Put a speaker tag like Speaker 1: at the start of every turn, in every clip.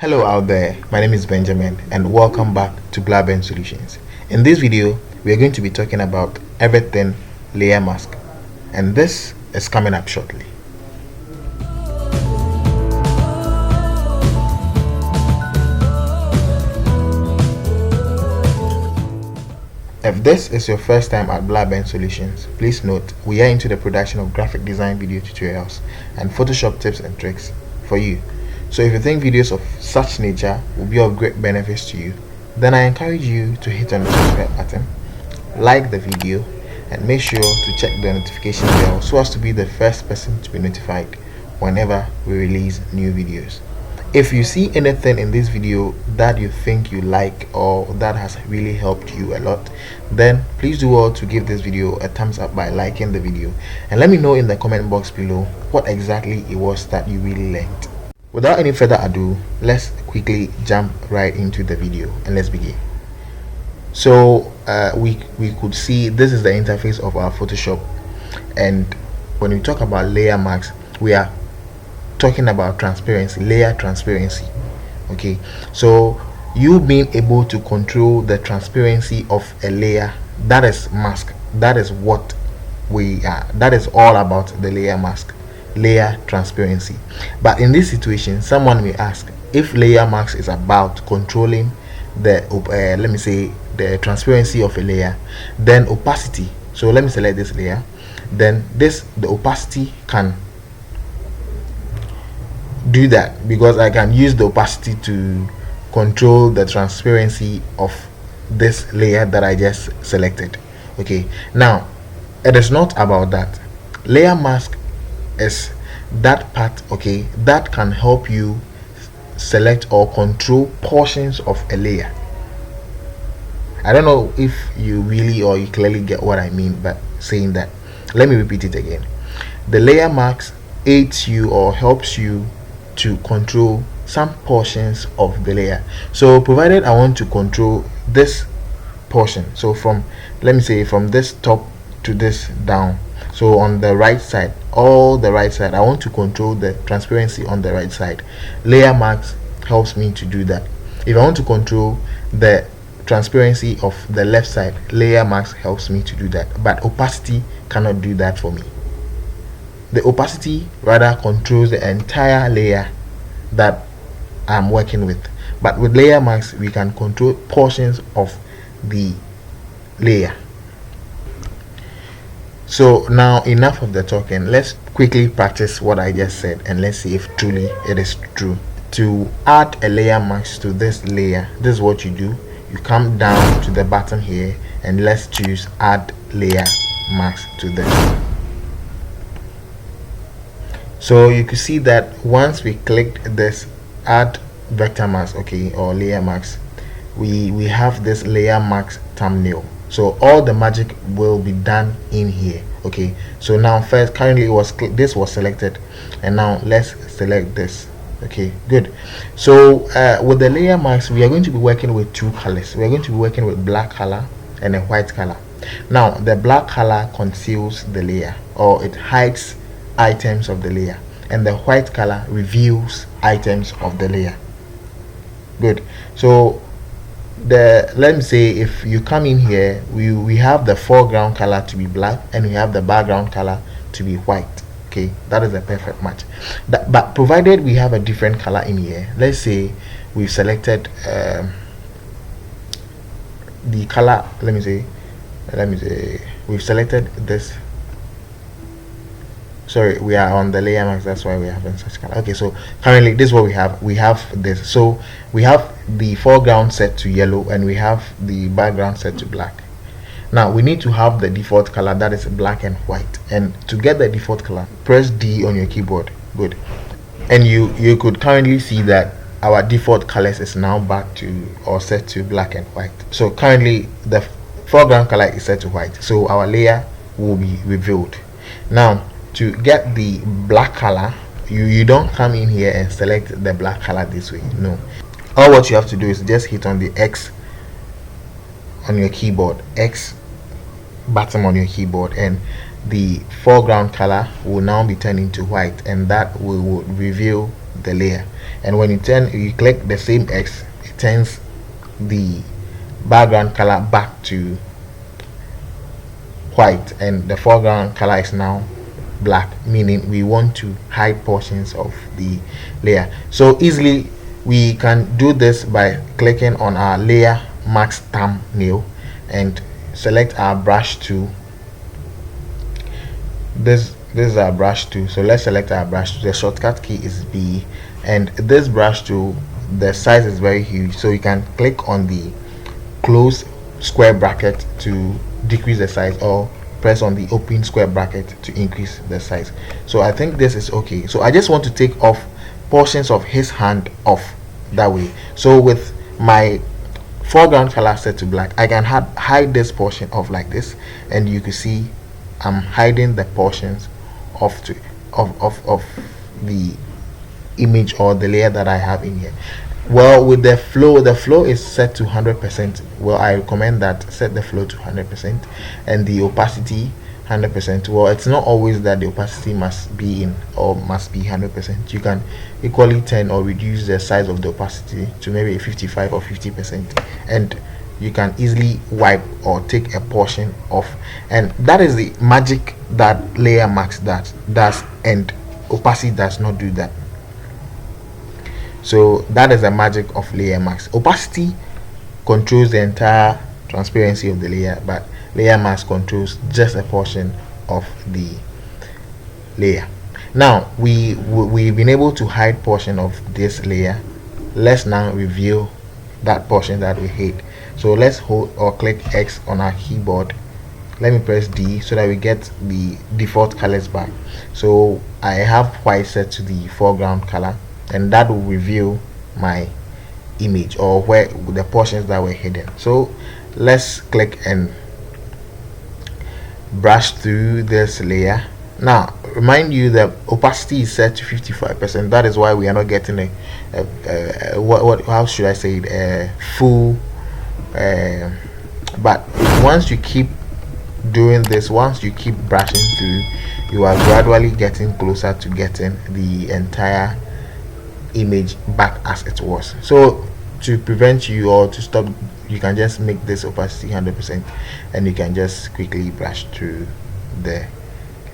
Speaker 1: Hello out there, my name is Benjamin and welcome back to BlabenSolutions. In this video, we are going to be talking about everything layer mask, and this is coming up shortly. If this is your first time at BlabenSolutions, please note we are into the production of graphic design video tutorials and Photoshop tips and tricks for you. So if you think videos of such nature will be of great benefit to you, then I encourage you to hit on the subscribe button, like the video, and make sure to check the notification bell so as to be the first person to be notified whenever we release new videos. If you see anything in this video that you think you like or that has really helped you a lot, then please do well to give this video a thumbs up by liking the video, and let me know in the comment box below what exactly it was that you really learned. Without any further ado, let's quickly jump right into the video and let's begin. So we could see this is the interface of our Photoshop, and when we talk about layer marks, we are talking about transparency, layer transparency. Okay, so you being able to control the transparency of a layer, that is mask. That is what we are. That is all about the layer mask, layer transparency. But in this situation, someone may ask, if layer mask is about controlling the let me say the transparency of a layer, then opacity. So let me select this layer, then the opacity can do that, because I can use the opacity to control the transparency of this layer that I just selected. Okay, now it is not about that. Layer mask is that part, okay, that can help you select or control portions of a layer. I don't know if you really or you clearly get what I mean by saying that. Let me repeat it again. The layer mask aids you or helps you to control some portions of the layer. So provided I want to control this portion, so from, let me say, from this top to this down, so on the right side, all the right side, I want to control the transparency on the right side. Layer mask helps me to do that. If I want to control the transparency of the left side, layer mask helps me to do that, but opacity cannot do that for me. The opacity rather controls the entire layer that I'm working with, but with layer mask we can control portions of the layer. So now enough of the talking, let's quickly practice what I just said and let's see if truly it is true. To add a layer mask to this layer, this is what you do. You come down to the bottom here and let's choose add layer mask to this. So you can see that once we clicked this add vector mask, okay, or layer mask, we have this layer mask thumbnail. So all the magic will be done in here. Okay, so now first, currently this was selected, and now let's select this. Okay, good. So with the layer mask, we are going to be working with two colors. We are going to be working with black color and a white color. Now the black color conceals the layer, or it hides items of the layer, and the white color reveals items of the layer. Good. So let me say if you come in here, we have the foreground color to be black and we have the background color to be white. Okay, that is a perfect match. But provided we have a different color in here, let's say we've selected the color, let me say we've selected this. Sorry, we are on the layer mask, that's why we are having such color. Okay, so currently this is what we have this. So we have the foreground set to yellow and we have the background set to black. Now we need to have the default color, that is black and white, and to get the default color, press D on your keyboard. Good. And you could currently see that our default colors is now back to or set to black and white. So currently the foreground color is set to white, so our layer will be revealed. Now to get the black color, you don't come in here and select the black color this way. No, all what you have to do is just hit on the X on your keyboard, X button on your keyboard, and the foreground color will now be turned into white, and that will reveal the layer. And when you click the same X, it turns the background color back to white, and the foreground color is now black, meaning we want to hide portions of the layer. So easily we can do this by clicking on our layer mask thumbnail and select our brush tool. This is our brush tool, so let's select our brush tool. The shortcut key is B, and this brush tool, the size is very huge, so you can click on the close square bracket to decrease the size, or press on the open square bracket to increase the size. So I think this is okay. So I just want to take off portions of his hand off that way. So with my foreground color set to black, I can hide this portion off like this, and you can see I'm hiding the portions of the image or the layer that I have in here. Well, with the flow is set to 100%. Well, I recommend that set the flow to 100% and the opacity 100%. Well, it's not always that the opacity must be in or must be 100%. You can equally turn or reduce the size of the opacity to maybe 55 or 50%, and you can easily wipe or take a portion off. And that is the magic that layer mask does, and opacity does not do that. So that is the magic of layer mask. Opacity controls the entire transparency of the layer, but layer mask controls just a portion of the layer. Now we've been able to hide portion of this layer. Let's now review that portion that we hid. So let's hold or click X on our keyboard. Let me press D so that we get the default colors back. So I have white set to the foreground color, and that will reveal my image or where the portions that were hidden. So let's click and brush through this layer. Now remind you that opacity is set to 55%. That is why we are not getting how should I say it, a full but once you keep doing this, once you keep brushing through, you are gradually getting closer to getting the entire image back as it was. So to prevent you or to stop, you can just make this opacity 100%, and you can just quickly brush through the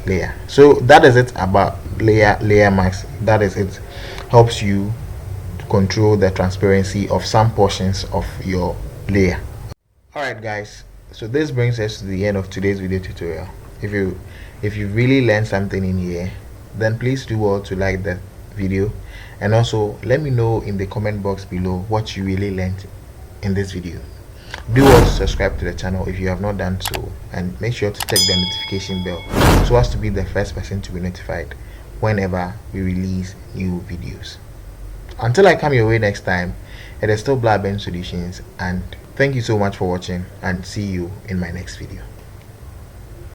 Speaker 1: layer. So that is it about layer mask. That is it. Helps you control the transparency of some portions of your layer. Alright guys, so this brings us to the end of today's video tutorial. If you really learned something in here, then please do well to like the video, and also let me know in the comment box below what you really learned in this video. Do also subscribe to the channel if you have not done so, and make sure to check the notification bell so as to be the first person to be notified whenever we release new videos. Until I come your way next time, it is still Blaben Solutions, and thank you so much for watching, and see you in my next video.